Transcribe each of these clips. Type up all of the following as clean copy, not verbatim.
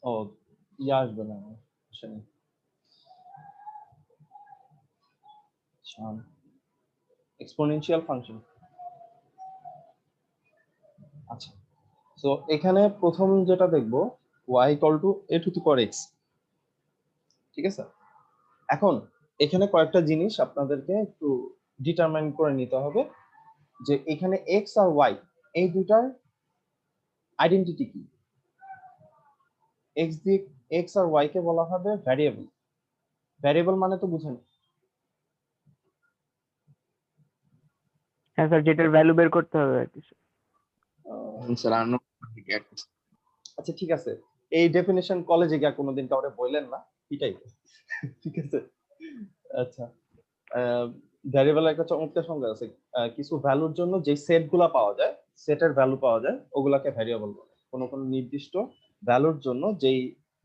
ও ইয়ে আসবে না আসেনি। Exponential function. আচ্ছা, তো এখানে প্রথম যেটা দেখবো y equal to a two the power x, ঠিক আছে? এখন এখানে কয়েকটা জিনিস আপনাদেরকে একটু ডিটারমাইন করে নিতে হবে যে এখানে x আর y এই দুটার আইডেন্টিটি কি। x আর y কে বলা হবে ভ্যারিয়েবল। ভ্যারিয়েবল মানে তো বুঝেন। হ্যাঁ স্যার, যেটার ভ্যালু বের করতে হবে আর কি। স্যার আচ্ছা ঠিক আছে, এই ডেফিনেশন কলেজে গিয়ে কোনোদিন কাউরে বললেন না, এটাই ঠিক আছে। আচ্ছা, ভ্যারিয়েবল একটা চমৎকার সংজ্ঞা আছে, কিছু ভ্যালুর জন্য যে সেট গুলা পাওয়া যায়, সেটের ভ্যালু পাওয়া যায়, ওগুলাকে ভ্যারিয়েবল বলে। কোনো নির্দিষ্ট ভ্যালুর জন্য যেই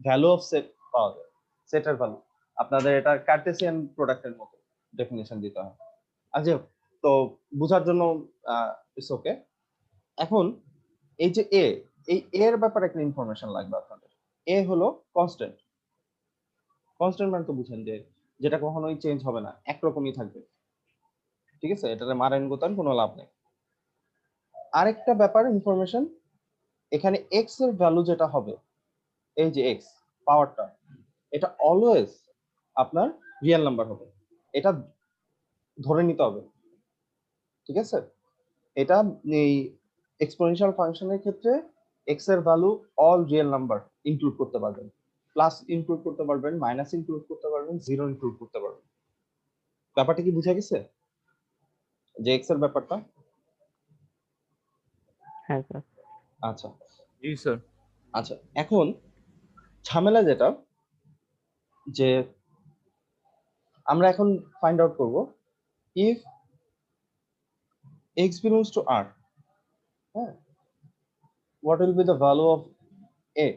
ভ্যালু অফ সেট পাওয়া যায়, সেটের ভ্যালু। আপনাদের এটা কার্টেসিয়ান প্রোডাক্টের মতো ডেফিনেশন দিতে হয়। আচ্ছা, তো বোঝার জন্য ইটস ওকে। এখন এই যে এই এর ব্যাপারে একটা ইনফরমেশন লাগবে আপনাদের। এ হলো কনস্ট্যান্ট। কনস্ট্যান্ট মানে তো বুঝেন যে যেটা কখনোই চেঞ্জ হবে না, একরকমই থাকবে, ঠিক আছে? এটাতে মারেন গোতান কোনো লাভ নেই। আরেকটা ব্যাপার ইনফরমেশন, এখানে এক্স এর ভ্যালু যেটা হবে, এই যে এক্স পাওয়ারটা, এটা অলওয়েজ আপনার রিয়েল নাম্বার হবে, এটা ধরে নিতে হবে, ঠিক আছে? এটা এই এক্সপোনেনশিয়াল ফাংশনের ক্ষেত্রে এক্স এর value all real number include করতে পারবেন, প্লাস ইনক্লুড করতে পারবেন, মাইনাস ইনক্লুড করতে পারবেন, জিরো ইনক্লুড করতে পারবেন। ব্যাপারটা কি বুঝা গেছে যে এক্স এর ব্যাপারটা? হ্যাঁ স্যার। আচ্ছা জি স্যার। আচ্ছা, এখন ঝামেলা যেটা, যে আমরা এখন ফাইন্ড আউট করব if x belongs to r, হ্যাঁ, what will be the value of a,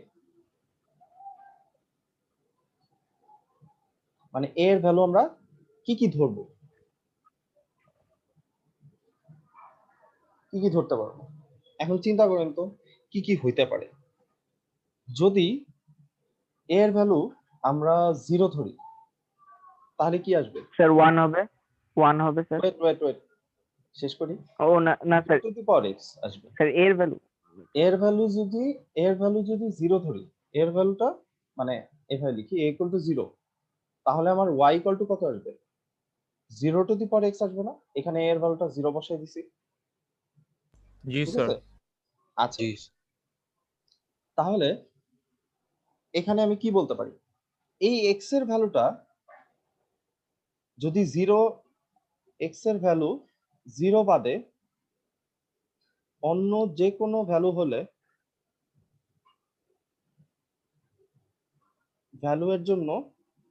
মানে a এর ভ্যালু আমরা কি কি ধরবো, কি কি ধরতে পারবো? এখন চিন্তা করেন তো কি কি হইতে পারে। যদি a এর ভ্যালু আমরা 0 ধরি, তাহলে কি আসবে? স্যার 1 হবে, 1 হবে স্যার। ওয়েট শেষ করি। ও না না sir, two the power x আসবে। স্যার এর ভ্যালু, এর ভ্যালু যদি 0 ধরি, এর ভ্যালুটা মানে এভাবে লিখি a ইকুয়াল টু 0, তাহলে আমার y ইকুয়াল টু কত আসবে? 0 টু দি পাওয়ার x আসবে না? এখানে a এর ভ্যালুটা 0 বসাই দিছি, জি ঠিক স্যার। আছে? আচ্ছা, তাহলে এখানে আমি কি বলতে পারি, এই x এর ভ্যালুটা যদি 0, x এর ভ্যালু 0 বাদে অন্য যে কোনো ভ্যালু হলে, ভ্যালু এর জন্য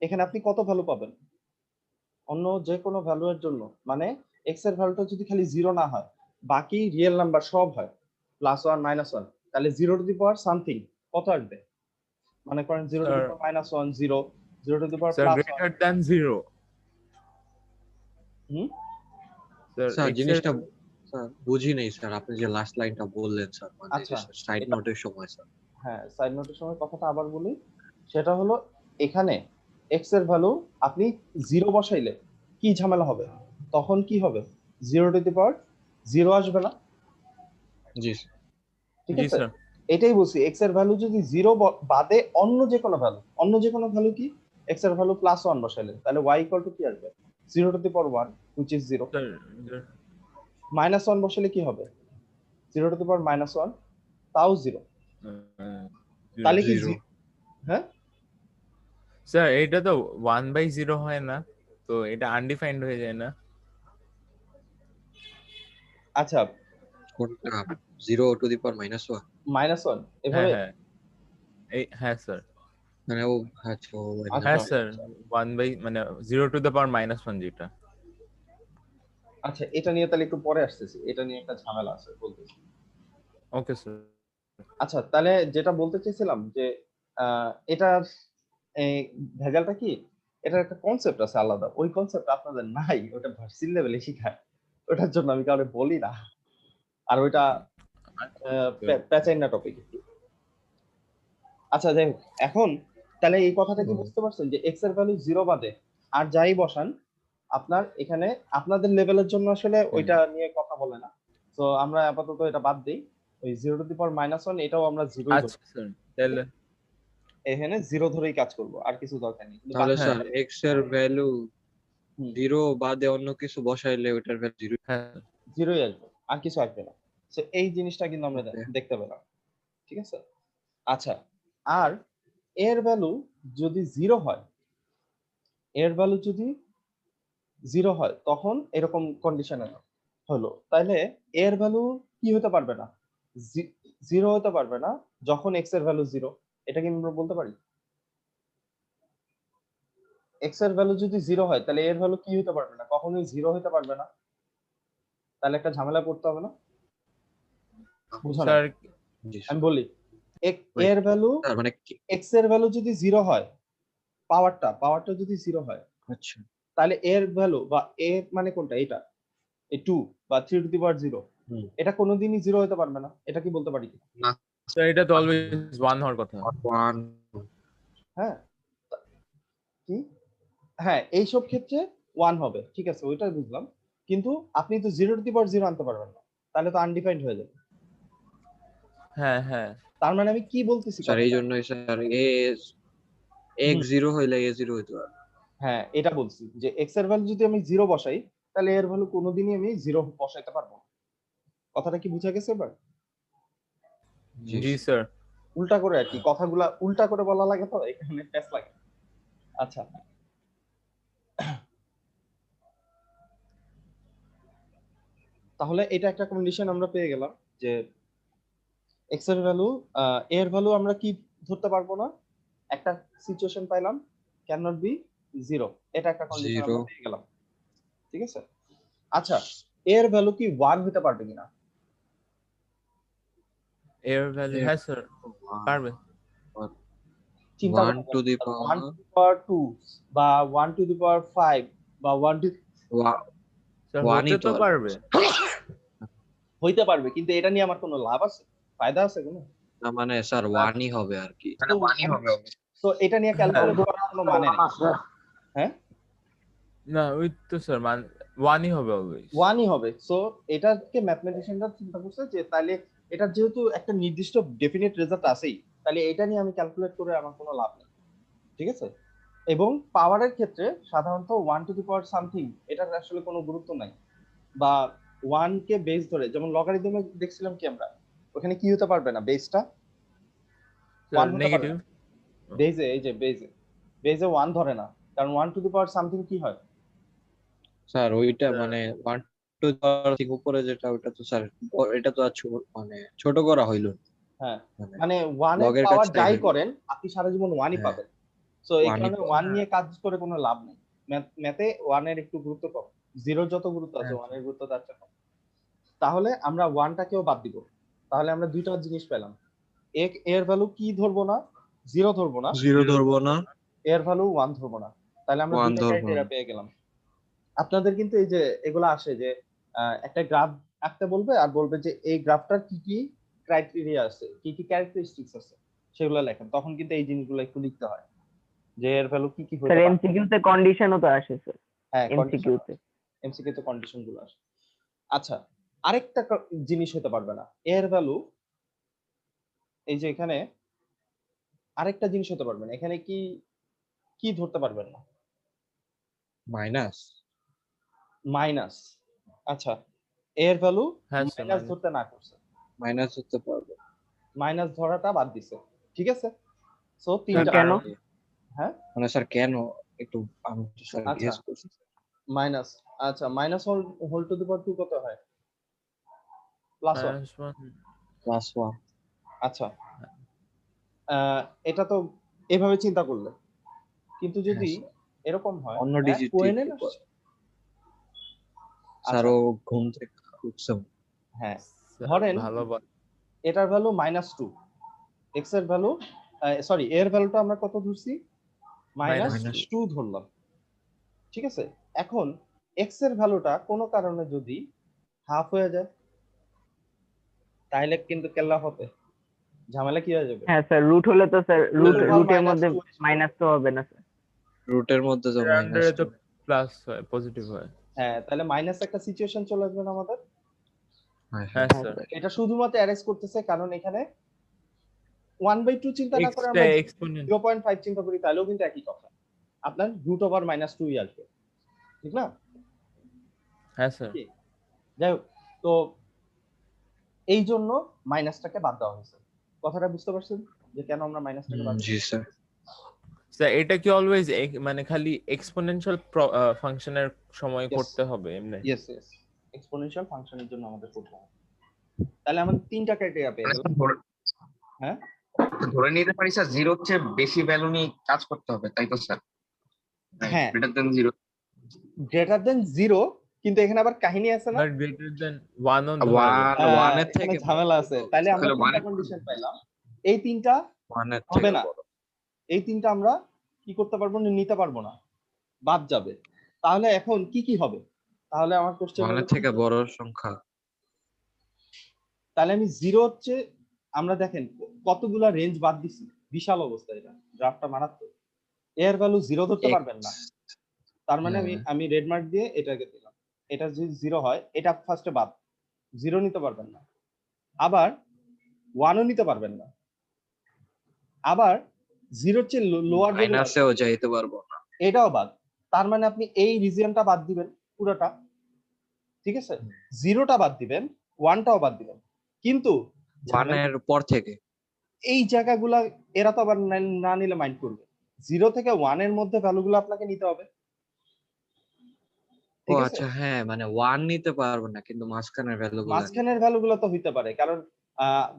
এখানে আপনি কত ভ্যালু পাবেন? অন্য যে কোনো ভ্যালু এর জন্য, মানে x এর ভ্যালুটা যদি খালি 0 না হয়, বাকি রিয়েল নাম্বার সব হয় +1 -1, তাহলে 0 টু দি পাওয়ার সামথিং কত আসবে? মনে করেন 0 two the power -1 0, 0 two the power sir +1। Greater than 0। Hmm, sir x এর জিনিসটা স্যার বুঝি নাই স্যার, আপনি যে লাস্ট লাইনটা বললেন স্যার, মানে আচ্ছা, সাইড এটা নোটের সময় স্যার। হ্যাঁ, সাইড নোটের সময় কথাটা আবার বলি। সেটা হলো এখানে x এর ভ্যালু আপনি 0 বসাইলে কি ঝামেলা হবে? তখন কি হবে? 0 টু দি পাওয়ার 0 আসবে না, জি ঠিক জি আছে? স্যার। এটাই বলছি, x এর ভ্যালু যদি 0 বাদে অন্য যে কোনো ভ্যালু, অন্য যে কোনো ভ্যালু কি? x এর ভ্যালু +1 বসাইলে, তাহলে y ইকুয়াল টু কি আসবে? 0 two the power 1 which is 0, sir -1 বসাইলে কি হবে? 0 টু দি পাওয়ার -1 তাও 0, তাহলে কি জিরো। হ্যাঁ, স্যার এটা তো 1/0 হয় না, তো এটা আনডিফাইন্ড হয়ে যায় না? আচ্ছা, কোনটা 0 টু দি পাওয়ার -1? -1 হ্যাঁ এভাবে। হ্যাঁ হ্যাঁ স্যার। মানে ও আচ্ছা ও আচ্ছা হ্যাঁ স্যার, 1 মানে 0 টু দ্য পাওয়ার -1 যেটা। আচ্ছা, এটা নিয়ে তাহলে একটু পরে আসতেছি, এটা নিয়ে একটা ঝামেলা আছে বলতেছি। Okay sir. আচ্ছা, তাহলে যেটা বলতে চাইছিলাম যে এটা এই ভেজালটা কি, এটার একটা কনসেপ্ট আছে আলাদা, ওই কনসেপ্ট আপনাদের নাই, ওটা ভার্সিটি লেভেলে শেখায়, ওটার জন্য আমি কাউকে বলি না, আর ওইটা প্যাচাইন না টপিক। আচ্ছা যাই হোক, এখন তাহলে এই কথাটা কি বুঝতে পারছেন যে এক্স এর ভ্যালু 0 বাদে আর যাই বসান আপনার এখানে আপনাদের লেভেলের জন্য আসলে ওইটা নিয়ে কথা বলে না। তো আমরা আপাতত এটা বাদ দিই, ওই 0 টু দি পাওয়ার -1 এটাও আমরা 0ই ধরব, আচ্ছা স্যার তাহলে এখানে 0 ধরেই কাজ করব, আর কিছু দরকার নেই। কিন্তু তাহলে বাকি স্যার এক্স এর ভ্যালু হুম, 0 বাদে অন্য কিছু বসাইলে ওটার ভ্যালু 0। হ্যাঁ 0ই আসবে, আর কিছু আসবে না। তো এই জিনিসটা কিন্তু আমরা ওকে দেখতে পেলাম, ঠিক আছে? আচ্ছা, আর এর ভ্যালু যদি 0 হয়, এর ভ্যালু যদি 0 হয় তখন এরকম কন্ডিশনে হলো, তাহলে এর ভ্যালু কি হতে পারবে না, 0 হতে পারবে না যখন এক্স এর ভ্যালু 0। এটা কি আমরা বলতে পারি? এক্স এর ভ্যালু যদি 0 হয় তাহলে এর ভ্যালু কি হতে পারবে না, কখনোই 0 হতে পারবে না। তাহলে একটা ঝামেলা পড়তে হবে না? বুঝো নাই? স্যার জি আমি স্যার। বলি, ওয়েট এর ভ্যালু স্যার মানে এক্স এর ভ্যালু যদি 0 হয়, পাওয়ারটা যদি 0 হয়, আচ্ছা তাহলে এর ভ্যালু বা এ মানে কোনটা, এটা এই 2 বা 3 টু দি পাওয়ার 0, হুম এটা কোনোদিনই 0 হতে পারবে না। এটা কি বলতে পারি? না স্যার এটা তো অলওয়েজ 1 হওয়ার কথা। 1 হ্যাঁ, কি? হ্যাঁ, এইসব ক্ষেত্রে 1 হবে। ঠিক আছে, ওইটাই বুঝলাম। কিন্তু আপনি তো 0 টু দি পাওয়ার 0 আনতে পারবেন না। তাহলে তো আনডিফাইন্ড হয়ে যাবে। হ্যাঁ হ্যাঁ তার মানে আমি কি বলতেছি স্যার এই কথাটা? জন্যই স্যার হুম, এক্স 0 হইলে এ 0 হইতে পারে। হ্যাঁ, এটা বলছি যে x এর ভ্যালু যদি আমি 0 বসাই, তাহলে এর ভ্যালু কোনোদিনই আমি 0 বসাইতে পারবো না। কথাটা কি বুঝা গেছে এবার? জি জি স্যার। স্যার। উল্টা করে আরকি, কথাগুলা উল্টা করে বলা লাগে তো এখানে প্যাচ লাগে। আচ্ছা, তাহলে এটা একটা কন্ডিশন আমরা পেয়ে গেলাম যে x এর ভ্যালু এর ভ্যালু আমরা কি ধরতে পারবো না। একটা সিচুয়েশন পাইলাম, ক্যান নট বি 0, এটা একটা কন্ডিশন 0 আমরা পেয়ে গেলাম। ঠিক আছে? আচ্ছা, এর ভ্যালু কি 1 হতে পারবে কিনা এর ভ্যালু হ্যাঁ স্যার পারবে। চিন্তা 1 করে টু দি দেখেন। 1 পাওয়ার টু দি পাওয়ার 2 বা 1 টু দি পাওয়ার 5 বা 1 টু স্যার 1 হতে ই তো তো পারবে। পারবে। হইতে পারবে, কিন্তু এটা নিয়ে আমার কোনো লাভ আছে, ফায়দা আছে কোনো? না মানে স্যার 1 ই হবে আর কি। তো তো এটা নিয়ে হ্যাঁ ক্যালকুলেট করার কোনো মানে নেই। হ্যাঁ, না ওই তো স্যার 1ই হবে অলওয়েজ। 1 ই হবে। সো এটাকে ম্যাথমেটিশিয়ানরা চিন্তা করছে যে তাহলে এটা যেহেতু একটা নির্দিষ্ট ডেফিনিট রেজাল্ট আছেই, তাহলে এটা নিয়ে আমি ক্যালকুলেট করে আমার কোনো লাভ নেই। ঠিক আছে? এবং পাওয়ারের ক্ষেত্রে সাধারণত 1 টু দি পাওয়ার সামথিং এটার আসলে কোনো গুরুত্ব নাই, বা 1 কে বেস ধরে, যেমন লগারিদমে দেখছিলাম কি আমরা, ওখানে কি হতে পারবে না, বেসটা স্যার 1 হতে পারবে নেগেটিভ। না। বেজে এই যে বেজে 1 ধরে না, কারণ 1 টু দি পাওয়ার সামথিং কি হয়? স্যার ওইটা স্যার মানে 1 টু দি পাওয়ার থেকে উপরে যেটা ওটা তো স্যার এটা তো আর মানে ছোট করা হইলো না। হ্যাঁ, মানে মানে 1 এর লগের পাওয়ার কাছটাই যাই হইলো। করেন আপনি সারা জীবন 1 ই হ্যাঁ পাবেন। সো এই 1 ই কারণে পাবে। 1 নিয়ে কাজ করে কোনো লাভ নেই। ম্যাথে 1 এর একটু গুরুত্ব কম। 0 যত গুরুত্ব আছে হ্যাঁ 1 এর গুরুত্ব তার চেয়ে কম। তাহলে আমরা 1 টাকেও বাদ দিব। তাহলে আমরা দুইটা জিনিস পেলাম। এর ভ্যালু কি ধরবো না? 0 ধরবো না। 0 ধরবো না, এর ভ্যালু 1 ধরবো না। তাহলে আমরা 1 দুইটা ধরবো না। ক্রাইটেরিয়া পেয়ে গেলাম। আপনাদের কিন্তু এই যে এগুলা আসে যে একটা গ্রাফ আঁকতে বলবে আর বলবে যে এই গ্রাফটার কি কি ক্রাইটেরিয়া আছে, কি কি ক্যারেক্টারিস্টিক্স আছে, সেগুলো লেখেন। তখন কিন্তু এই জিনিসগুলো একটু লিখতে হয় যে এর ভ্যালু কি কি স্যার হতে পারে। এমসিকিউ তে কন্ডিশনও তো আসে স্যার। হ্যাঁ, কন্ডিশন এমসিকিউ তে এমসিকিউ তে কন্ডিশন গুলো আসে। আচ্ছা, আরেকটা জিনিস হতে পারবে না এর ভ্যালু, এই যে এখানে আরেকটা জিনিস হতে পারবে না, এখানে কি কি ধরতে পারবেন না? Minus minus. আচ্ছা, এর ভ্যালু হ্যাঁ স্যার মাইনাস ধরতে না করছে, মাইনাস হতে পারবে। মাইনাস ধরাটা বাদ দিছে। ঠিক আছে? সো স্যার তিনটা কেন? কারণ কি? হ্যাঁ, মানে স্যার কেন একটু আমি তো স্যার আচ্ছা, গেস করছি। মাইনাস। আচ্ছা, মাইনাস হোল টু দি পাওয়ার 2 কত হয়? প্লাস 1। -1 +1 আচ্ছা, এটা তো এভাবে চিন্তা করলে, কিন্তু হ্যাঁ যদি স্যার এরকম হয় অন্য এক ডিজিট কোয়েনের একটু আসছে। স্যার আচ্ছা, ও ঘুম থেকে উঠছে। হ্যাঁ, স্যার ধরেন ভালো এটার ভ্যালু -2, এক্স এর ভ্যালু, সরি এর ভ্যালুটা আমরা কত ধরছি? মাইনাস -2 -2 ধরলাম। ঠিক আছে? এখন এক্স এর ভ্যালুটা কোনো কারণে যদি হাফ হয়ে যায়, তাহলে কিন্তু কেল্লা হবে ঝামেলা কি হয়ে যাবে? হ্যাঁ স্যার, রুট হলে তো স্যার Root over রুটের minus মধ্যে 2 এসে পড়বে। মাইনাস তো হবে না স্যার। রুটের মধ্যে তো এর মাইনাস আন্ডারে তো প্লাস হয়, পজিটিভ হয়। হ্যাঁ, তাহলে মাইনাস একটা সিচুয়েশন চলে আসবে না আমাদের? হ্যাঁ হ্যাঁ হ্যাঁ স্যার, এটা শুধুমাত্র অ্যারেঞ্জ করতেছে কারণ এখানে 1/2 চিন্তা না করে এক্সট্রা আমরা এক্সপোনেন্ট। 0.5 চিন্তা করি, তাহলেও কিন্তু একই কথা। আপনার রুট ওভার মাইনাস 2 আসবে, ঠিক না? হ্যাঁ স্যার। কি? যাই হোক, তো এই জন্য মাইনাসটাকে বাদ দেওয়া হয়েছে। কথাটা বুঝতে পারছেন যে কেন আমরা মাইনাসটাকে বাদ জি স্যার। স্যার এটা কি অলওয়েজ মানে খালি এক্সপোনেনশিয়াল ফাংশনের সময় Yes. করতে হবে এমনি? ইয়েস ইয়েস, এক্সপোনেনশিয়াল ফাংশনের জন্য আমাদের করতে হবে। তাহলে আমাদের তিনটা ক্রাইটেরিয়া পেয়ে গেলাম। হ্যাঁ, ধরে নিতে পারি স্যার জিরোর চেয়ে বেশি ভ্যালু নিয়ে কাজ করতে হবে, তাই তো স্যার? হ্যাঁ। Greater than zero. Greater than 0, কিন্তু এখানে আবার কাহিনী আছে না? বাট গ্রেটার দেন 1 ও ধরা ওয়ান যাবে। ওয়ানের এখানে থেকে ঝামেলা আছে। তাহলে আমরা তাহলে তিনটা 1 কন্ডিশন পাইলাম। এই তিনটা ওয়ানের হবে থেকে না। বড়। এই তিনটা আমরা কি করতে পারবো না, নিতে পারবো না, বাদ যাবে। তাহলে এখন কি কি হবে? তাহলে আমার কোশ্চেন ওয়ানের থেকে বড় সংখ্যা। তাহলে আমি 0 হচ্ছে, আমরা দেখেন কতগুলা রেঞ্জ বাদ দিছি, বিশাল অবস্থা। এটা গ্রাফটা মারাত্মক। এর ভ্যালু 0 ধরতে পারবেন না, তার মানে আমি রেড মার্ক দিয়ে এটাকে দিলাম। এটা যদি 0 হয়, এটা ফার্স্টে বাদ, 0 নিতে পারবেন না। আবার 1 ও নিতে পারবেন না। আবার 0 এর চেয়ে লোয়ার যদি হয়, মাইনাসেও যাইতে পারবো না। এটাও বাদ। তার মানে আপনি এই রিজিয়নটা বাদ দিবেন পুরোটা, ঠিক আছে? 0টা বাদ দিবেন, 1টাও বাদ দিবেন। কিন্তু ওয়ানের পর থেকে এই জায়গাগুলা এরা তো আবার না নিলে মাইন্ড করবে। 0 থেকে 1 এর মধ্যে ভ্যালুগুলো আপনাকে নিতে হবে, ও ঠিক আছে? আচ্ছা, হ্যাঁ মানে ওয়ান নিতে পারবো না, কিন্তু মাঝখানের ভ্যালু গুলো মাঝখানের ভ্যালুগুলো তো হইতে পারে, কারণ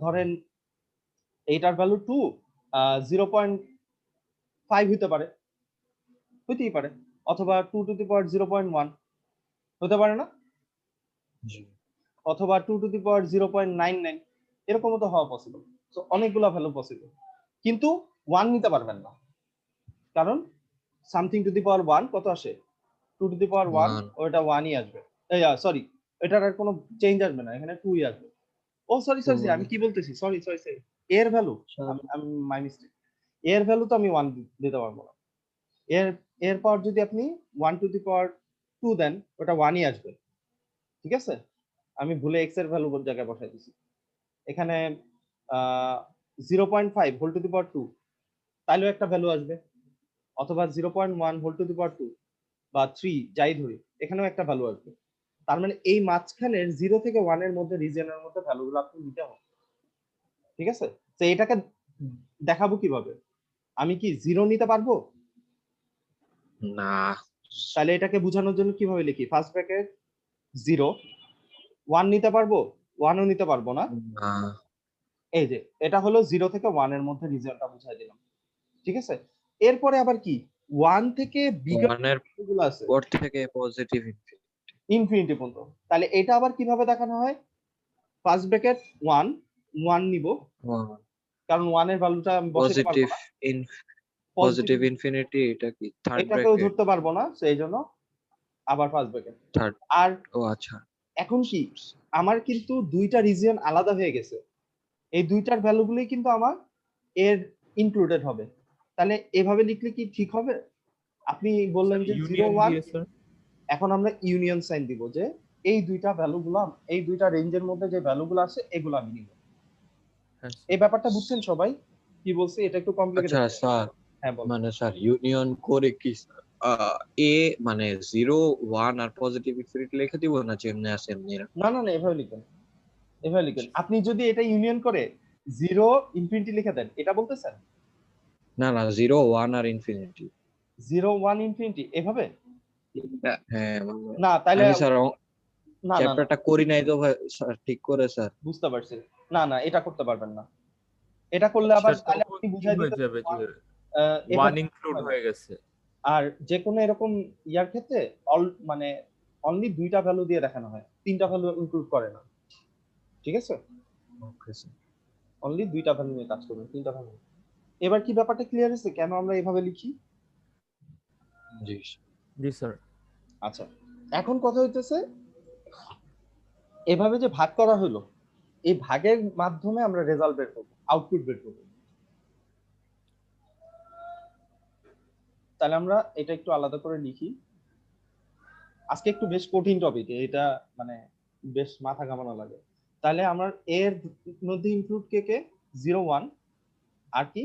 ধরেন এইটার ভ্যালু 2, 0.5 হইতে পারে, হইতেই পারে, অথবা 2 টু দি পাওয়ার 0.1 হতে পারে না, অথবা 2 টু দি পাওয়ার 0.99, এরকমও তো হওয়া পসিবল। সো অনেকগুলো ভ্যালু পসিবল, কিন্তু 1 নিতে পারবেন না, কারণ সামথিং টু দি পাওয়ার 1 কত আসে? 2 টু দি পাওয়ার 1, ওটা 1ই আসবে। সরি, এটার আর কোনো চেঞ্জ আসবে না, এখানে 2ই আসবে। ও সরি সরি আমি কি বলতেছি, সরি সরি সরি, এর ভ্যালু, আমি মাই মিস্টেক, এর ভ্যালু তো আমি 1 দিতে পারবো না। এরপর যদি আপনি 1 টু দি পাওয়ার 2 দেন, ওটা 1ই আসবে, ঠিক আছে? আমি ভুলে এক্স এর ভ্যালু জায়গায় বসাই দিছি। এখানে 0.5 হোল টু দি পাওয়ার 2, তাইলেও একটা ভ্যালু আসবে, অথবা 0.1 হোল টু দি পাওয়ার 2 বা 3 যাই ধরি, এখানেও একটা ভ্যালু আসবে। তার মানে এই মাঝখানের 0 থেকে 1 এর মধ্যে রিজিয়নের মধ্যে ভ্যালুগুলো আপনি নিতে হবে, ঠিক আছে? তো এটাকে দেখাবো কিভাবে? আমি কি 0 নিতে পারবো? না। তাহলে এটাকে বোঝানোর জন্য কিভাবে লিখি? ফার্স্ট ব্র্যাকেট 0, 1 নিতে পারবো? 1 ও নিতে পারবো না। না। এই যে এটা হলো 0 থেকে 1 এর মধ্যে রিজিয়নটা বুঝাই দিলাম, ঠিক আছে? এরপরে আবার কি 1 থেকে বিগার ওয়ানের গুলো আছে পর থেকে পজিটিভ ইনফিনিটি পর্যন্ত। তাহলে এটা আবার কিভাবে দেখানো হয়? ফার্স্ট ব্র্যাকেট 1, 1 নিব, কারণ 1 এর ভ্যালুটা আমি বসাইতে পারবো পজিটিভ না। পজিটিভ ইনফিনিটি, এটা কি থার্ড এটাকেও ব্র্যাকেট? ধরতে পারবো না, সেই জন্য আবার ফার্স্ট ব্র্যাকেট। থার্ড। আর ও আচ্ছা। এখন কি আমার কিন্তু দুইটা রিজিয়ন আলাদা হয়ে গেছে, এই দুইটার ভ্যালুগুলোই কিন্তু আমার এর ইনক্লুডেড হবে। তাহলে এভাবে লিখলে কি ঠিক হবে? আপনি বললেন যে 0 ইউনিয়ন 1, দিয়ে স্যার। এখন আমরা ইউনিয়ন সাইন দিব যে এই দুইটা ভ্যালুগুলো, এই দুইটা রেঞ্জের মধ্যে যে ভ্যালুগুলো আছে এগুলো আমি নিব। হ্যাঁ এই ব্যাপারটা বুঝছেন সবাই কি বলছি? এটা একটু কমপ্লিকেটেড। আচ্ছা স্যার, হ্যাঁ বল। মানে স্যার ইউনিয়ন করে কি এ মানে 0 1 আর পজিটিভ ইনফিনিটি লিখে দিব, না যেমনি আছে এমনি? না না না, এভাবে লিখবেন, এভাবে লিখবেন। আপনি যদি এটা ইউনিয়ন করে 0 ইনফিনিটি লিখে দেন, এটা বলতেছেন? না না, 0 1 আর ইনফিনিটি। 0 1 ইনফিনিটি এভাবে? হ্যাঁ না তাহলে আমি স্যার না না না, চ্যাপ্টারটা করি নাই তো ভাই স্যার, ঠিক করে স্যার। বুঝতে পারছি। না না, এটা করতে পারবেন না। এটা করলে আবার স্যার তাহলে তখন আপনি কি বুঝাই হয়ে দিতে যাবে যে এভাবে 1 ইনক্লুড হয় না। হয়ে গেছে? আর যে কোনো এরকম ইয়ার ক্ষেত্রে মানে অনলি দুইটা ভ্যালু দিয়ে দেখানো হয়, তিনটা ভ্যালু ইনক্লুড করে না, ঠিক আছে? Okay sir. অনলি দুইটা ভ্যালু নিয়ে কাজ করবে, তিনটা ভ্যালু। এবার কি ব্যাপারটা ক্লিয়ার হয়েছে কেন আমরা এভাবে লিখি? জি জি স্যার। আচ্ছা, এখন কথা হইতেছে এভাবে যে ভাগ করা হলো, এই ভাগের মাধ্যমে আমরা রেজাল্ট বের করবো, আউটপুট বের করবো। তাহলে আমরা এটা একটু আলাদা করে লিখি। আজকে একটু বেশ কঠিন টপিক, এটা মানে বেশ মাথা ঘামানো লাগে। তাহলে আমার এর মধ্যে ইনক্লুড কে কে 0 1 আর কি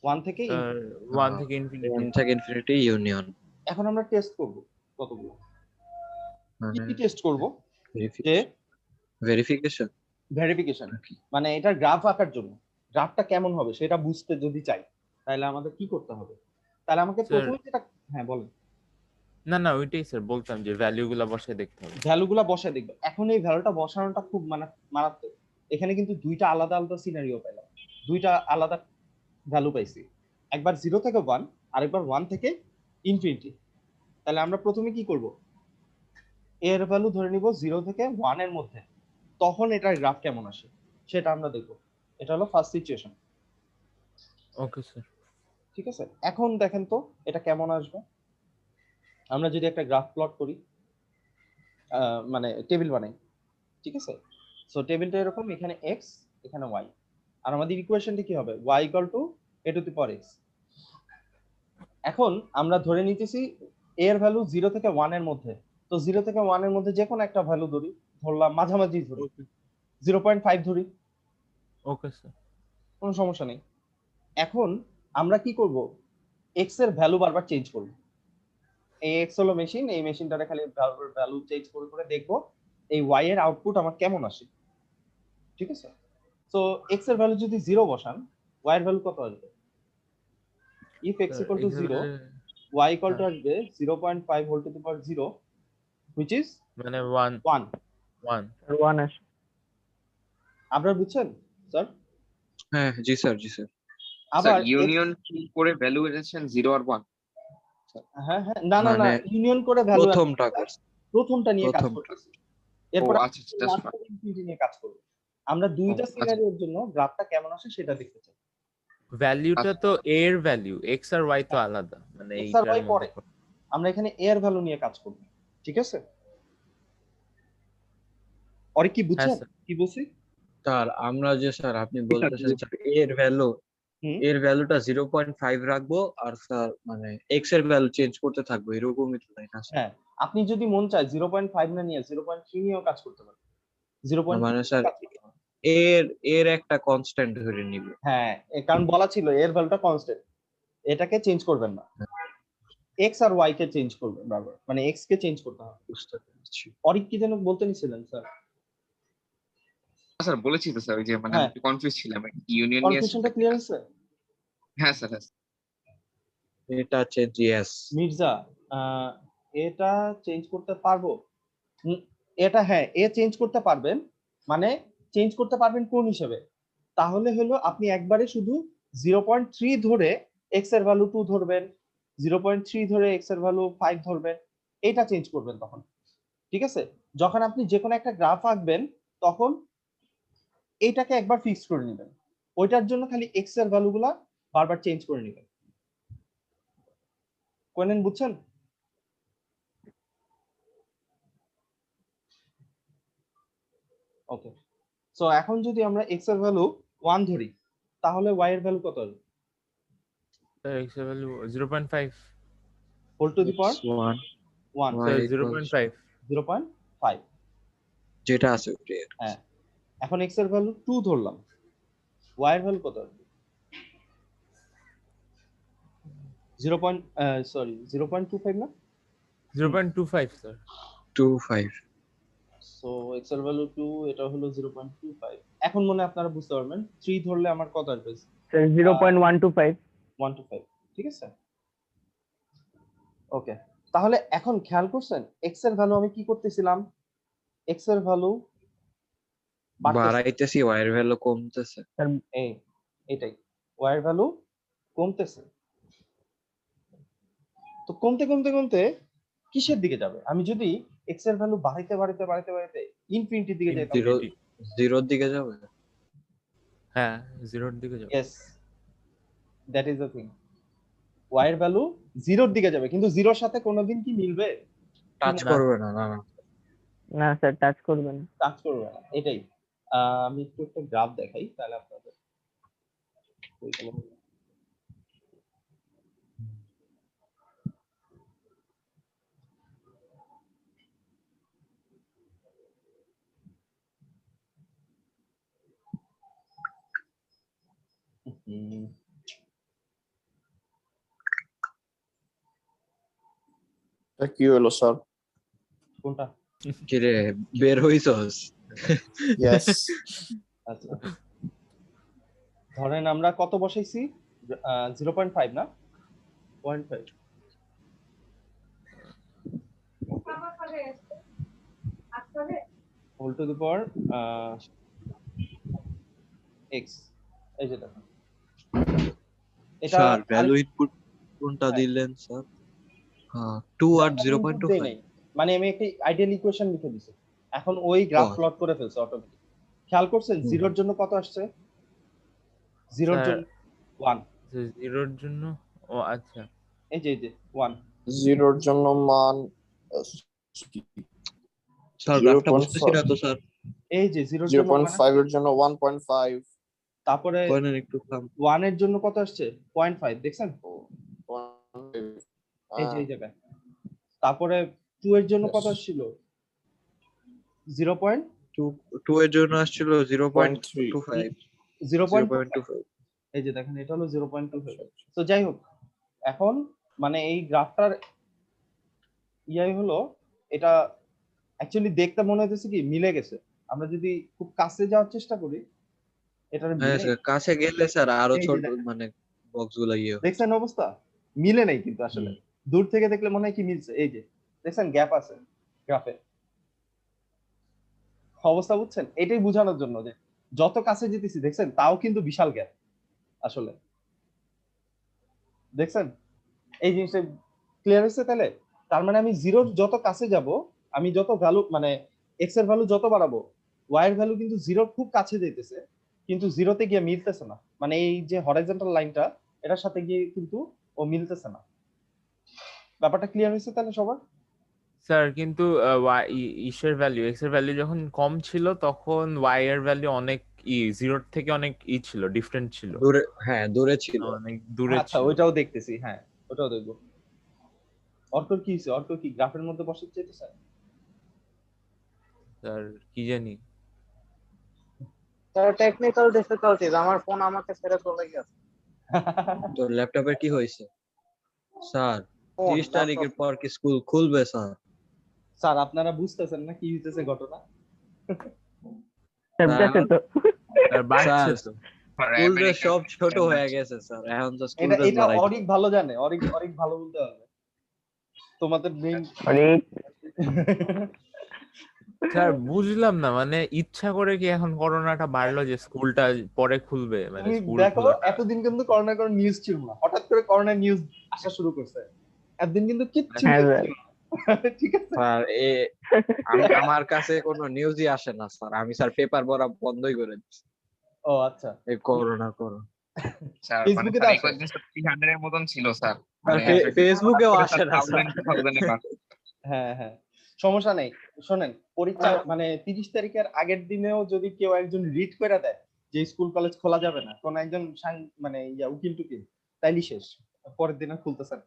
1 থেকে স্যার 1 থেকে ইনফিনিটি। 1 থেকে ইনফিনিটি ইউনিয়ন এখন আমরা টেস্ট করব কতগুলো, কি মানে কি টেস্ট করব? যে ভেরিফিকেশন। ভেরিফিকেশন, মানে এটা গ্রাফ আঁকার জন্য গ্রাফটা কেমন হবে সেটা বুঝতে যদি চাই তাহলে আমাদের কি করতে হবে? তাহলে আমাকে Sir, প্রথমে যেটা, হ্যাঁ বলেন। না না ওইটাই স্যার বলতাম যে ভ্যালু গুলা বসায় দেখতে হবে। ভ্যালুগুলা বসায় দেখবে। এখন এই ভ্যালুটা বসানোটা খুব মানে মারাত্মক। এখানে কিন্তু দুইটা আলাদা আলাদা সিনারিও পেলাম, দুইটা আলাদা ভ্যালু পাইছি, একবার 0 থেকে 1 আরেকবার 1 থেকে ইনফিনিটি। তাহলে আমরা প্রথমে কি করব, এর ভ্যালু ধরে নিব 0 থেকে 1 এর মধ্যে, তখন এটার গ্রাফ কেমন আসে সেটা আমরা দেখব। এটা হলো ফার্স্ট সিচুয়েশন, ওকে স্যার। ঠিক আছে? এখন দেখেন তো এটা কেমন আসবে। আমরা যদি একটা গ্রাফ প্লট করি, মানে টেবিল বানাই, ঠিক আছে? সো টেবিলটা এরকম, এখানে x এখানে y, আর আমাদের ইকুয়েশনটা কি হবে, y a two the power x। এখন আমরা ধরে নিতেছি a এর ভ্যালু 0 থেকে 1 এর মধ্যে, তো 0 থেকে 1 এর মধ্যে যে কোনো একটা ভ্যালু ধরি, ধরলাম মাঝামাঝি ধরি, 0.5 ধরি, ওকে স্যার। কোনো সমস্যা নেই। এখন আমরা কি করব, x এর ভ্যালু বারবার চেঞ্জ করব। এই x হলো মেশিন, এই মেশিনটারে খালি ভ্যালু চেঞ্জ করে করে দেখব এই y এর আউটপুট আমার কেমন আসে, ঠিক আছে? সো x এর ভ্যালু যদি 0 বসান, y এর ভ্যালু কত আসবে? if x equal to 0, y equal to আসবে 0.5 whole to the power 0, which is মানে 1. 1 আসে। আপনারা বুঝছেন স্যার? হ্যাঁ জি স্যার, জি স্যার। আবার ইউনিয়ন করে ভ্যালু এনেছেন 0 আর 1। হ্যাঁ হ্যাঁ, না না না, মানে ইউনিয়ন করে ভ্যালু প্রথমটা করছে। প্রথমটা নিয়ে কাজ প্রথমটা। করতেছি, এরপর ও আচ্ছা আচ্ছা, ইনফিনিটি নিয়ে কাজ করব। আমরা দুইটা ও, আচ্ছা। সিনারিওর জন্য গ্রাফটা কেমন আসে সেটা দেখতে চাই। ভ্যালুটা তো a এর ভ্যালু, x আর y তো আলাদা, মানে x আর এইটার y পরে, মধ্যে। আমরা এখানে a এর ভ্যালু নিয়ে কাজ করব, ঠিক আছে? অরে কি হ্যাঁ বুঝছেন স্যার। কি বলছি? স্যার আমরা যে স্যার আপনি স্যার, বলতেছেন স্যার এর ভ্যালু, হুম। এর ভ্যালুটা 0.5 রাখবো আর স্যার মানে x এর ভ্যালু চেঞ্জ করতে থাকবো, এরকমই তো তাই না স্যার? হ্যাঁ, আপনি যদি মন চায় 0.5 না নিয়ে 0.3 নিয়েও কাজ করতে পারেন, 0.2 মানে স্যার কাজ করতে পারেন। এর একটা কনস্ট্যান্ট ধরে নিব। হ্যাঁ, কারণ বলা ছিল এর ভ্যালুটা কনস্ট্যান্ট, এটাকে চেঞ্জ করবেন না, x আর y কে চেঞ্জ করবেন বারবার, মানে x কে চেঞ্জ করতে হবে। বুঝতে পেরেছি। অরিক কি যেন বলতে নিছিলেন স্যার? স্যার বলেছি তো স্যার, ওই যে মানে হ্যাঁ। আমি কনফিউজ ছিলাম ইউনিয়ন নিয়ে। কনফিউশনটা ক্লিয়ার হয়েছে? হ্যাঁ স্যার, হ্যাঁ। এটা চেঞ্জ, ইয়েস। মির্জা, এটা চেঞ্জ করতে পারবো? এটা হ্যাঁ, এ চেঞ্জ করতে পারবেন, মানে চেঞ্জ করতে পারবেন কোন হিসেবে? তাহলে হলো আপনি একবারে শুধু 0.3 ধরে x এর ভ্যালু 2 ধরবেন, 0.3 ধরে x এর ভ্যালু 5 ধরবেন, এটা চেঞ্জ করবেন তখন, ঠিক আছে? যখন আপনি যে কোনো একটা গ্রাফ আঁকবেন তখন এইটাকে একবার ফিক্স করে নেবেন, ওইটার জন্য খালি x এর ভ্যালুগুলা বারবার চেঞ্জ করে নেবেন। কোনেন বুঝছেন? ওকে, সো এখন যদি আমরা x এর ভ্যালু 1 ধরি তাহলে y এর ভ্যালু কত হবে? স্যার x এর value 0.5 whole to the power 1 1, Y sir equals 0.5 0.5। যেটা আছে ওটাই। হ্যাঁ, এখন x এর ভ্যালু 2 ধরলাম, y এর ভ্যালু কত হবে? 0.25 না? 0.25 স্যার। 25 সো x এর ভ্যালু 2, এটা হলো 0.25। এখন মনে হয় আপনারা বুঝতে পারবেন 3 ধরলে আমার কত আসবে? স্যার 0.125। 1 to 5, ঠিক আছে? ওকে, তাহলে এখন খেয়াল করছেন x এর ভ্যালু আমি কি করতেছিলাম, x এর ভ্যালু বাড়াইতেছি, y এর ভ্যালু কমতেছে। এটাই, y এর ভ্যালু কমতেছে। তো কমতে কমতে কমতে কিসের দিকে যাবে? আমি যদি x এর ভ্যালু বাড়াইতে বাড়াইতে বাড়াইতে বাড়াইতে ইনফিনিটির দিকে যেতাম, জিরোর দিকে যাবে। হ্যাঁ 0 এর দিকে যাবে। Yes, that is the thing, y এর ভ্যালু 0 এর দিকে যাবে, কিন্তু 0 এর সাথে কোনোদিন কি মিলবে? টাচ না। করবে না, না না। না স্যার টাচ করবেন। টাচ করবে না, এটাই। আমি একটু একটা গ্রাফ দেখাই তাহলে আপনাদের ওইখানে হুম, কি হলো স্যার? কোনটা? কিরে বের হইছস? ইয়েস। আচ্ছা, ধরেন আমরা কত বসাইছি? 0.5 না 0.5 whole to the power X. এই যে দেখুন এটা স্যার ভ্যালু আরেক- ইনপুট কোনটা হ্যাঁ। দিলেন স্যার? 2 আর আমি দেই 0.25 নাই। মানে আমি একটা আইডিয়াল ইকুয়েশন লিখে দিছি, এখন ওই গ্রাফ ও। প্লট করে ফেলছে অটোমেটিক। খেয়াল করছেন হুম। জিরোর জন্য কত আসছে? জিরোর স্যার, জন্য 1। জিরোর জন্য, ও আচ্ছা, এই যে 1। জিরোর জন্য মান স্যার গ্রাফটা বুঝতেছি না তো স্যার। এই যে জিরোর জন্য 0.5 এর জন্য 1.5 তারপরে কয়নেন একটু থাম। 1 এর জন্য কত আসছে? 0.5 দেখছেন? এই যে এই জায়গায়। তারপরে 2 এর জন্য কত Yes. আসছিল? 0.0.25 2 এর জন্য আসছিল 0.25 এই যে দেখেন এটা হলো 0.25। তো যাই হোক, এখন মানে এই গ্রাফটার ইয়াই হলো, এটা অ্যাকচুয়ালি দেখতে মনে হইতেছে কি মিলে গেছে। আমরা যদি খুব কাছে যাওয়ার চেষ্টা করি এটার হ্যাঁ মিলে, স্যার, কাছে গেলে স্যার আরো এই যে ছোট দেখেন। মানে বক্স গুলা ইয়ে হয়। দেখছেন অবস্থা মিলে নাই কিন্তু আসলে হুম। দূর থেকে দেখলে মনে হয় কি মিলছে। এই যে দেখছেন গ্যাপ আছে গ্রাফে, অবস্থা বুঝছেন? এটাই বোঝানোর জন্য যে যত কাছে যেতেছি দেখছেন তাও কিন্তু বিশাল গ্যাপ আসলে। দেখছেন এই জিনিসটা ক্লিয়ার হচ্ছে তাহলে? তার মানে আমি জিরোর যত কাছে যাব, আমি যত ভ্যালু মানে এক্স এর ভ্যালু যত বাড়াবো, ওয়াই এর ভ্যালু কিন্তু জিরোর খুব কাছে যেতেছে, কিন্তু জিরোতে গিয়ে মিলতেছে না। মানে এই যে হরাইজন্টাল লাইনটা এটার সাথে গিয়ে কিন্তু ও মিলতেছে না। ব্যাপারটা ক্লিয়ার হয়েছে তাহলে সবার? স্যার কিন্তু ইসের ভ্যালু, এক্স এর ভ্যালু যখন কম ছিল তখন ওয়াই এর ভ্যালু অনেক জিরোর থেকে অনেক ছিল, ডিফারেন্ট ছিল, দূরে, হ্যাঁ দূরে ছিল। অনেক দূরে আচ্ছা ছিল। ওইটাও দেখতেছি, হ্যাঁ ওটাও দেখবো। অর্কর কি হয়েছে? অর্ক কি গ্রাফের মধ্যে বসাতে চাইতেছে? স্যার কি জানি। টেকনিক্যাল ডিফিকাল্টিজ, আমার ফোন আমাকে ছেড়ে চলে গেছে। তো ল্যাপটপের কি হয়েছে স্যার? ফোন 30 তারিখের পর কি স্কুল খুলবে স্যার? স্যার আপনারা বুঝতেছেন না কি হইতেছে ঘটনা? চেপতেছে তো। স্যার বাড়ছে স্যার তো। স্কুল ড্রেস সব ছোট হয়ে গেছে স্যার, এখন তো স্কুল এটা ড্রেস এটা বাড়াই অরিক ভালো জানে, অরিক অরিক ভালো বলতে হবে। তোমাদের মেইন মানে স্যার বুঝলাম না, মানে ইচ্ছা করে কি এখন করোনাটা বাড়লো যে স্কুলটা পরে খুলবে, মানে তুমি স্কুল দেখো খোলাটা? এতদিন কিন্তু করোনার কোনো নিউজ ছিল না, হঠাৎ করে করোনার নিউজ আসা শুরু করছে। এতদিন কিন্তু কিচ্ছু হ্যাঁ news স্যার। ছিল না। ঠিক আছে স্যার আমার কাছে কোনো নিউজই আসে না স্যার, আমি স্যার পেপার পড়া বন্ধই করে দিচ্ছি ও আচ্ছা, এই করোনা করো। স্যার মানে ফেসবুকে তো স্যার এই আসে। কয়েকদিন 300 এর মতন ছিল স্যার। আর মানে ফেসবুকেও হঠাৎ আসে করে না স্যার। 1000 এ বাড়ছে। হ্যাঁ হ্যাঁ, সমস্যা নেই। শোনেন পরীক্ষা মানে 30 তারিখের আগের দিনেও যদি কেউ একজন রিড করে দেয় যে স্কুল কলেজ খোলা যাবে না, কোন একজন মানে উকিল টুকিল, তাইলে শেষ, পরের দিন আর খুলতেছে না।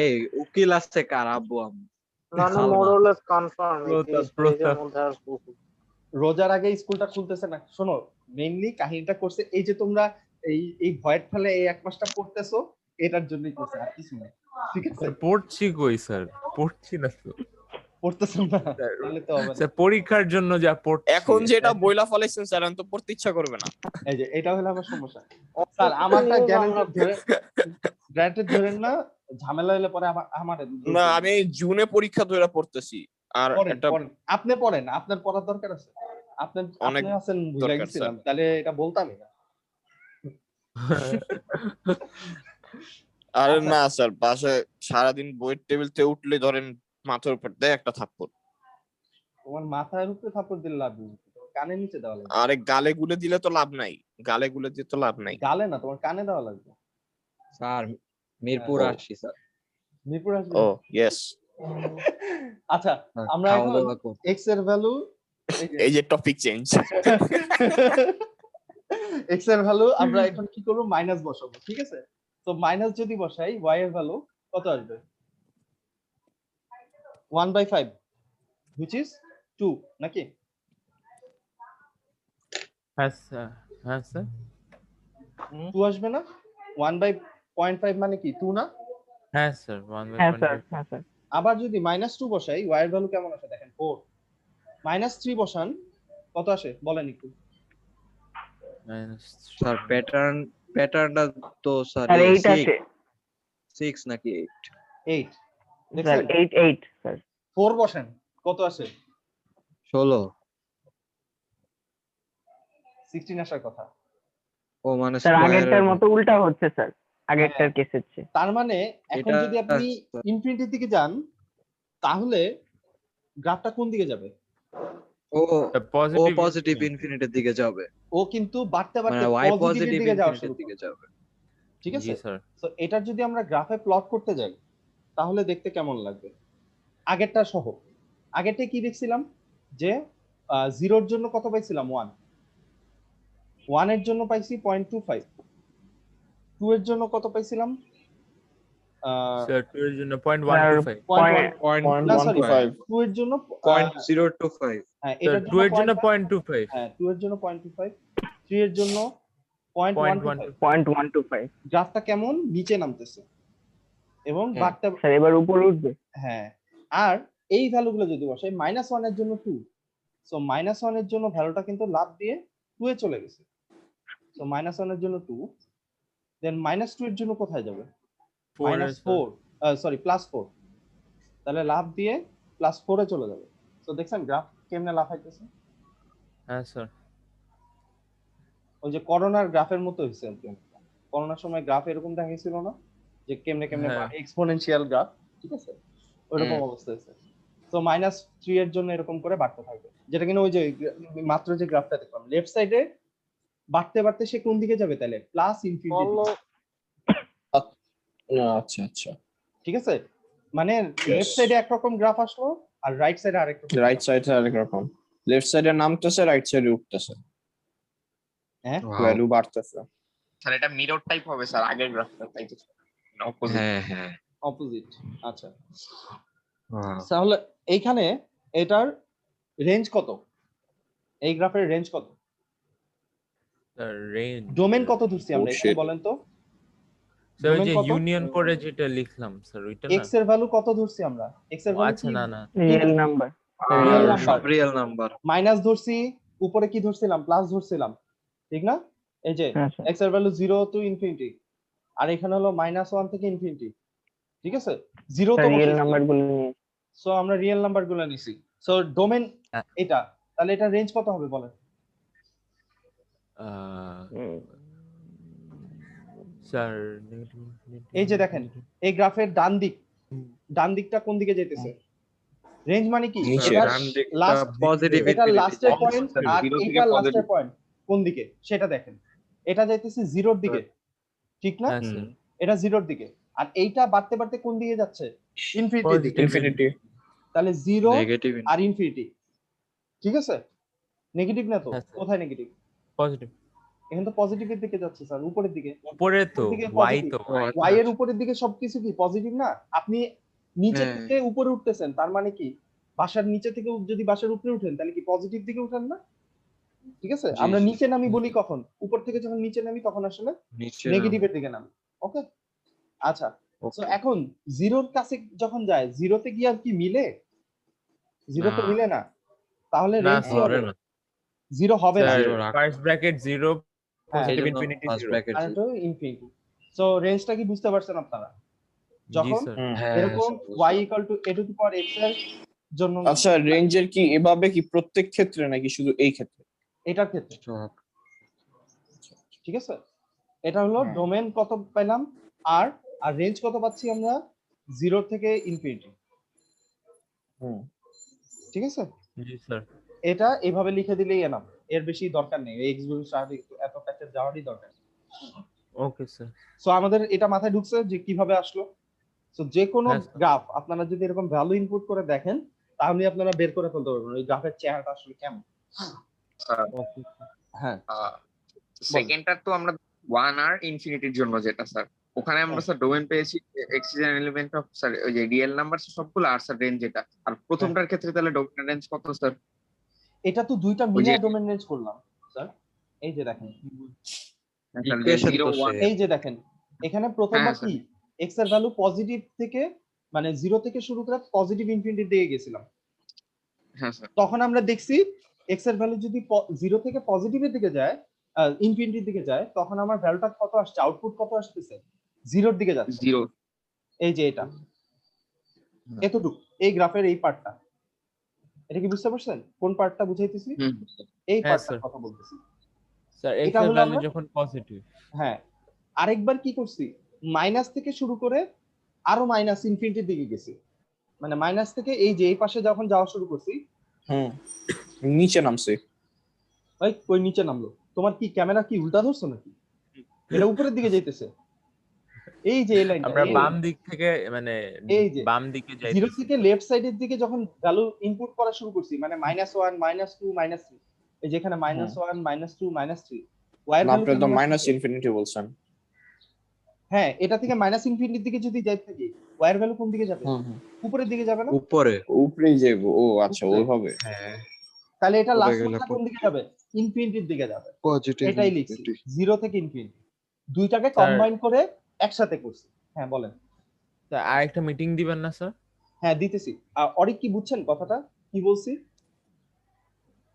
এই উকিল আসছে কার? আব্বু আম্মু। মানে সালমান। মোরলেস কনফার্ম প্রতাপ, 30 ডেজের প্রতাপ। মধ্যে আর রোজার আগে স্কুলটা খুলতেছে না। শোনো মেইনলি কাহিনীটা করছে এই যে তোমরা এই ভয়ের ফলে এই এক মাসটা পড়তেছো, এটার জন্যই করছে, আর কিছু না। ঠিক আছে, স্যার পড়ছি কই স্যার, পড়ছি না তো পড়তেছো না স্যার। তাহলে তো হবে না। স্যার পরীক্ষার জন্য যা পড়ছি। এখন যেটা বইলা ফলাইছেন স্যার এখন তো পড়তে ইচ্ছা করবে না। এই যে এটা হলো আমার সমস্যা স্যার, আমারটা গ্যারান্টেড ধরেন না, ঝামেলা হলে পরে আমার না আমি জুনে পরীক্ষা ধরে পড়তেছি আর একটা আপনি পড়েন, আপনার পড়ার দরকার আছে, আপনার অনেক আপনি আছেন বুঝা দরকার, গেছিলাম, তাহলে এটা বলতামই না। আরে আচ্ছা। না স্যার বাসায় সারাদিন বইয়ের টেবিল থেকে উঠলে ধরেন মাথার উপর দেয় একটা থাপ্পড়। তোমার মাথার উপরে থাপ্পড় দিলে লাভ নেই, তোমার কানের নিচে দেওয়া লাগবে। আরে গালে গুলে দিলে তো লাভ নাই, গালে গুলে দিয়ে তো লাভ নাই। গালে না, তোমার কানে দেওয়া লাগবে। স্যার মিরপুর ও। আসছি স্যার। মিরপুর আসবে। ও ইয়েস। আচ্ছা আমরা খাওয়া এখন দাওয়া করতে। এক্স এর ভ্যালু এই যে টপিক চেঞ্জ। এক্স এর ভ্যালু আমরা এখন কি করব, মাইনাস বসাবো, ঠিক আছে? তো মাইনাস যদি বসাই ওয়াই এর ভ্যালু কত আসবে? 1/5 which is 2 নাকি? হ্যাঁ স্যার, হ্যাঁ স্যার, 2 আসবে না? 1/0.5 মানে কি 2 না? হ্যাঁ স্যার, 1 হ্যাঁ স্যার, হ্যাঁ স্যার। আবার যদি -2 বসাই y এর ভ্যালু কেমন আসে দেখেন 4। -3 বসান কত আসে বলেন একটু? স্যার প্যাটার্নটা তো স্যার স্যার 8 আছে 6 নাকি 8? 8 স্যার, দেখছেন? 8 স্যার। 4 বসেন কত আসে? 16। 16 আসার কথা। ও মানে স্যার স্কয়ার আগেরটার মতো উল্টা হচ্ছে স্যার, আগেরটার কেস হচ্ছে। তার মানে এখন এটা যদি আপনি ইনফিনিটির দিকে যান তাহলে গ্রাফটা কোন দিকে যাবে? ও পজিটিভ পজিটিভ ইনফিনিটির দিকে যাবে, ও কিন্তু বাড়তে মানে বাড়তে y পজিটিভের পজিটিভ দিকে যাওয়া শুরু ইনফিনিটির দিকে করবে, যাবে। ঠিক জি আছে? স্যার। তো এটার যদি আমরা গ্রাফে প্লট করতে যাই তাহলে দেখতে কেমন লাগবে? আগেরটা সহ আগেরটা কি দেখছিলাম যে 0 এর জন্য কত পাইছিলাম? 1 এর জন্য পাইছি 0.25, 2 এর জন্য কত পাইছিলাম? স্যার 2 এর জন্য 0.125, 0.1 না সরি 0.125 2 এর জন্য 0.025, হ্যাঁ স্যার এটার 2 এর জন্য 0.5 0.25, হ্যাঁ 2 এর জন্য 0.25, 3 এর জন্য 0.125। 0.125 গ্রাফটা কেমন নিচে নামতেছে এবং বাড়তে স্যার, এবার উপরে উঠবে। হ্যাঁ। আর এই ভ্যালুগুলো যদি বসাই -1 এর জন্য 2, সো -1 এর জন্য ভ্যালুটা কিন্তু লাভ দিয়ে 2 এ চলে গেছে। সো -1 এর জন্য 2, দেন -2 এর জন্য কোথায় যাবে? 4 এর স্যার। -4 সরি +4, তাহলে লাভ দিয়ে +4 এ চলে যাবে। সো দেখছেন গ্রাফ কেমনে লাফাইতেছে? হ্যাঁ স্যার। ওই যে করোনার গ্রাফের মতো হইছে আর কি। করোনার সময় গ্রাফ এরকম দেখাইছিল না যে কেমনে কেমনে হ্যাঁ। এক্সপোনেনশিয়াল গ্রাফ, ঠিক আছে? ওইরকম অবস্থা হয়েছে। তো -3 এর জন্য এরকম করে বাড়তে থাকবে, যেটা কিনা ওই যে মাত্র যে গ্রাফটা দেখলাম লেফট সাইডে বাড়তে বাড়তে সে কোন দিকে যাবে তাহলে? প্লাস ইনফিনিটি, আচ্ছা আচ্ছা, ঠিক আছে? মানে লেফট সাইডে একরকম গ্রাফ আসলো আর রাইট সাইডে আরেক রকম। রাইট সাইডে আরেক রকম, লেফট সাইডে নামতেছে, রাইট সাইডে উঠতেছে, হ্যাঁ ভ্যালু বাড়তেছে। স্যার এটা মিরর টাইপ হবে স্যার, আগের গ্রাফটা তাই তো অপোজিট। হ্যাঁ হ্যাঁ। অপোজিট। আচ্ছা Wow. তাহলে এইখানে এটার রেঞ্জ কত? এই গ্রাফের রেঞ্জ কত? স্যার রেঞ্জ ডোমেন কত ধরছি আমরা Oh, এখানে shit. বলেন তো? স্যার ওই domain যে কত? ইউনিয়ন করে যেটা লিখলাম স্যার ওইটা না? এক্স এর ভ্যালু কত ধরছি আমরা? এক্স এর ভ্যালু আচ্ছা কি? না না রিয়েল নাম্বার। রিয়েল আর সব নাম্বার। Real number. মাইনাস ধরছি, উপরে কি ধরছিলাম? প্লাস ধরছিলাম, ঠিক না? এই যে হ্যাঁ স্যার। এক্স এর ভ্যালু 0 টু ইনফিনিটি, আর এখানে হলো -1 থেকে ইনফিনিটি, ঠিক আছে? 0 তো রিয়েল বসেছিল, নাম্বার গুলো নিয়ে সো আমরা রিয়েল নাম্বার গুলো নিছি। সো ডোমেন হ্যাঁ। এটা, তাহলে এটা রেঞ্জ কত হবে বলেন? স্যার এই যে দেখেন এই গ্রাফের ডান দিকটা কোন দিকে যেতেছে? রেঞ্জ মানে কি? নিচে। এটা ডান দিকটা লাস্ট, পজিটিভ এটা লাস্টের Opposite, পয়েন্ট আর 0 থেকে এটা লাস্টের positive। পয়েন্ট কোন দিকে সেটা দেখেন। এটা যাইতেছে 0 এর দিকে, ঠিক না? হ্যাঁ স্যার। এটা 0 এর দিকে, আর এইটা বাড়তে বাড়তে কোন দিকে যাচ্ছে? ইনফিনিটির দিকে। ইনফিনিটি। তাহলে 0 নেগেটিভ। আর ইনফিনিটি, ঠিক আছে? নেগেটিভ না তো? হ্যাঁ, স্যার। কোথায় নেগেটিভ? পজিটিভ এখানে তো পজিটিভের দিকে যাচ্ছে স্যার, উপরের দিকে। উপরে তো উপরের দিকে ওয়াই positive। তো y এর উপরের দিকে সবকিছু কি পজিটিভ না? আপনি নিচে হ্যাঁ। থেকে উপরে উঠতেছেন, তার মানে কি বাসার নিচে থেকে যদি বাসার উপরে উঠেন তাহলে কি পজিটিভ দিকে উঠেন না? ঠিক আছে? জি, আমরা জি। নিচে নামি বলি কখন? উপর থেকে যখন নিচে নামি তখন আসলে নিচে নেগেটিভের দিকে নামি। ওকে, আচ্ছা। Okay. সো এখন 0 এর কাছে যখন যায়, 0 তে গিয়ে আর কি মিলে? 0 তো না। মিলে না, তাহলে না, রেঞ্জ কি ধরে হবে? না। 0 হবে না। স্যার Zero রাখো। ফার্স্ট ব্র্যাকেট 0 হ্যাঁ, পজিটিভ এইজন্য ইনফিনিটি ফার্স্ট 0। ব্র্যাকেট। আর এটা ইনফিনিটি। সো রেঞ্জটা কি বুঝতে পারছেন আপনারা? জি যখন স্যার। হ্যাঁ এরকম y = a two the power x এর জন্য আচ্ছা, রেঞ্জের কি এভাবে কি প্রত্যেক ক্ষেত্রে নাকি শুধু এই ক্ষেত্রে? এটার ক্ষেত্রে, সব। ঠিক আছে? এটা হলো হ্যাঁ। ডোমেন কত পেলাম আর আর রেঞ্জ কত পাচ্ছি আমরা? 0 থেকে ইনফিনিটি, হুম। ঠিক আছে? জি স্যার। এটা এভাবে লিখে দিলেই এনাফ, এর বেশি দরকার নেই। এই এক্সিকিউটিভ স্বাভাবিক এত প্যাচে যাওয়ারই দরকার নেই। Okay sir. সো আমাদের এটা মাথায় ঢুকছে যে কিভাবে আসলো। সো যে কোনো হ্যাঁ, স্যার। গ্রাফ আপনারা যদি এরকম ভ্যালু ইনপুট করে দেখেন তাহলে আপনারা বের করে ফেলতে পারবেন ওই গ্রাফের চেহারাটা আসলে কেমন। স্যার হ্যাঁ সেকেন্ডটার তো আমরা 1 আর ইনফিনিটির জন্য যেটা স্যার ওখানে আমরা স্যার ডোমেন পেয়েছি এক্সিজেন এলিমেন্ট অফ স্যার ওই যে রিয়েল নাম্বার সবগুলো আর স্যার রেঞ্জ যেটা আর প্রথমটার ক্ষেত্রে তাহলে ডোমেন রেঞ্জ কত স্যার? এটা তো দুইটা ওই মিলে যে- ডোমেন রেঞ্জ করলাম স্যার। এই যে দেখেন, Equation তো 0 1 same। এই যে দেখেন এখানে প্রথমবার হ্যাঁ, কি এক্স এর ভ্যালু পজিটিভ থেকে মানে 0 থেকে শুরু করে পজিটিভ ইনফিনিটির দিকে গেছিলাম। হ্যাঁ স্যার তখন আমরা দেখছি এক্স এর ভ্যালু যদি 0 থেকে পজিটিভের দিকে যায়, ইনফিনিটির দিকে যায়, তখন আমার ভ্যালুটা কত আসছে, আউটপুট কত আসতেছে, 0 দিকে যাচ্ছে। 0 এই যে এটা এতটুকু এই গ্রাফের এই পার্টটা, এটা কি বুঝতে পারছেন কোন পার্টটা বুঝাইতেছি? হুম এই হ্যাঁ, পার্টটার স্যার। কথা বলতেছি। স্যার এটা এক্স এর হলো ভ্যালু আমরা- যখন পজিটিভ, হ্যাঁ আরেকবার কি করছি, মাইনাস থেকে শুরু করে আরো মাইনাস ইনফিনিটির দিকে গেছি, মানে মাইনাস থেকে এই যে এই পাশে যখন যাওয়া শুরু করছি, হুম নিচে নামছে। ওই কই নিচে নামলো, তোমার কি ক্যামেরা কি উল্টা ধরছো নাকি? এটা উপরের দিকে যাইতেছে। এই যে এই লাইনটা, আমরা বাম দিক থেকে মানে এই যে বাম দিকে জিরো যাইতেছি। থেকে লেফট সাইডের দিকে যখন ভ্যালু ইনপুট করা শুরু করছি, মানে -1 -2 -3, এই যেখানে -1 -2 -3 ওয়াই এর না, ভ্যালু আপনি তো মাইনাস ইনফিনিটি বলছেন। হ্যাঁ এটা থেকে মাইনাস ইনফিনিটির দিকে যদি যাইতে থাকি, ওয়াই এর ভ্যালু কোন দিকে যাবে? উপরের দিকে যাবে না? উপরে। উপরেই যাবো। ও আচ্ছা, উপরে। ওইভাবে। হ্যাঁ তাহলে এটা উপরে লাস্ট গেলে কোন দিকে যাবে? ইনফিনিটির দিকে যাবে। পজিটিভ এটাই লিখছি, 0 থেকে ইনফিনিটি দুইটাকে স্যার- কম্বাইন করে একসাথে করছি। হ্যাঁ বলেন। তা আরেকটা মিটিং দিবেন না স্যার? হ্যাঁ দিতেছি। অরিক কি বুঝছেন কথাটা কি বলছি?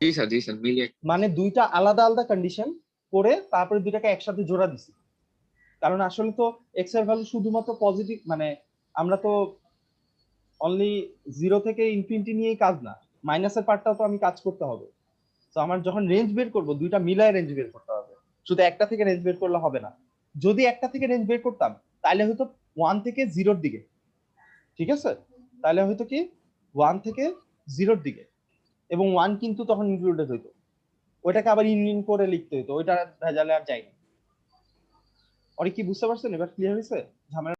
জি স্যার মিলিয়ে মানে দুইটা আলাদা আলাদা কন্ডিশন করে তারপরে দুইটাকে একসাথে জোড়া দিছি। কারণ আসলে তো এক্স এর ভ্যালু শুধুমাত্র পজিটিভ, মানে আমরা তো অনলি 0 থেকে ইনফিনিটি নিয়েই কাজ না, মাইনাসের পার্টটাও তো আমি কাজ করতে হবে। তো আমার যখন রেঞ্জ বের করব দুইটা মিলায় রেঞ্জ বের করতে হবে, শুধু একটা থেকে রেঞ্জ বের করলে হবে না। যদি একটা থেকে রেঞ্জ বের করতাম তাহলে হয়তো 1 থেকে 0 এর দিকে, ঠিক আছে, তাহলে হয়তো কি 1 থেকে 0 এর দিকে, এবং 1 কিন্তু তখন ইনক্লুডেড হইতো, ওইটাকে আবার ইউনিয়ন করে লিখতে হতো, ওইটা ভেজালে আর যায়নি। অনেক কি বুঝতে পারছেন? এবার ক্লিয়ার হয়েছে ঝামেলা?